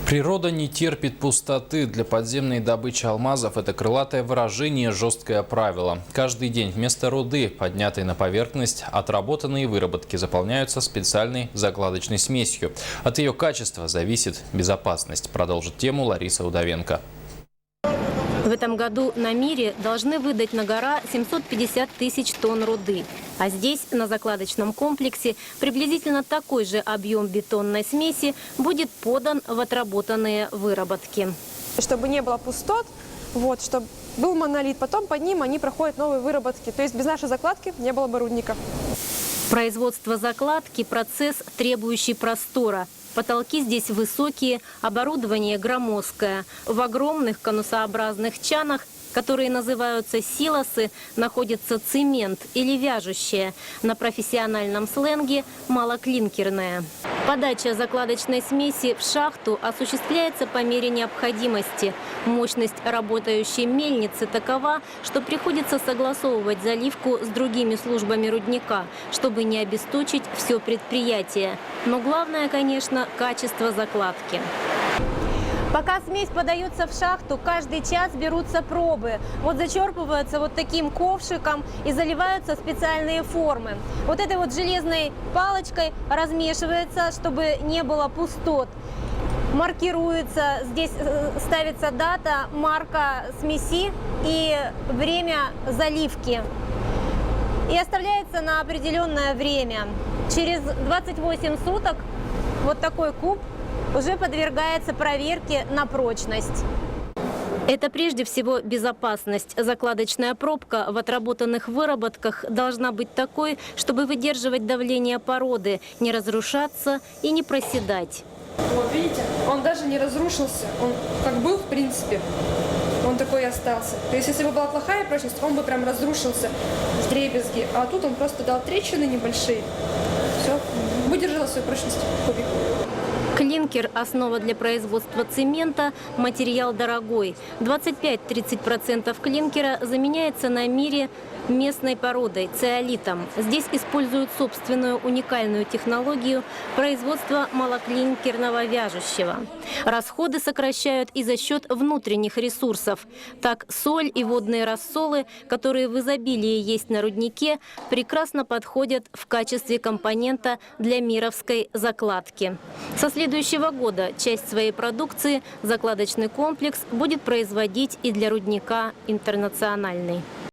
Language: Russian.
Природа не терпит пустоты. Для подземной добычи алмазов это крылатое выражение, жесткое правило. Каждый день вместо руды, поднятой на поверхность, отработанные выработки заполняются специальной закладочной смесью. От ее качества зависит безопасность. Продолжит тему Лариса Удовенко. В этом году на мире должны выдать на гора 750 тысяч тонн руды. А здесь, на закладочном комплексе, приблизительно такой же объем бетонной смеси будет подан в отработанные выработки. Чтобы не было пустот, чтобы был монолит, потом под ним они проходят новые выработки. То есть без нашей закладки не было бы рудника. Производство закладки – процесс, требующий простора. Потолки здесь высокие, оборудование громоздкое. В огромных конусообразных чанах, которые называются силосы, находится цемент или вяжущее, на профессиональном сленге малоклинкерное. Подача закладочной смеси в шахту осуществляется по мере необходимости. Мощность работающей мельницы такова, что приходится согласовывать заливку с другими службами рудника, чтобы не обесточить все предприятие. Но главное, конечно, качество закладки. Пока смесь подается в шахту, каждый час берутся пробы. Зачерпываются таким ковшиком и заливаются специальные формы. Этой железной палочкой размешивается, чтобы не было пустот. Маркируется, здесь ставится дата, марка смеси и время заливки. И оставляется на определенное время. Через 28 суток такой куб уже подвергается проверке на прочность. Это прежде всего безопасность. Закладочная пробка в отработанных выработках должна быть такой, чтобы выдерживать давление породы, не разрушаться и не проседать. Видите, он даже не разрушился. Он как был, в принципе, он такой и остался. То есть, если бы была плохая прочность, он бы прям разрушился вдребезги. А тут он просто дал трещины небольшие. Все, выдержала свою прочность кубик. Клинкер – основа для производства цемента, материал дорогой. 25–30% клинкера заменяется на мире местной породой – цеолитом. Здесь используют собственную уникальную технологию производства малоклинкерного вяжущего. Расходы сокращают и за счет внутренних ресурсов. Так, соль и водные рассолы, которые в изобилии есть на руднике, прекрасно подходят в качестве компонента для мировской закладки. Со следующего года часть своей продукции закладочный комплекс будет производить и для рудника «Интернациональный».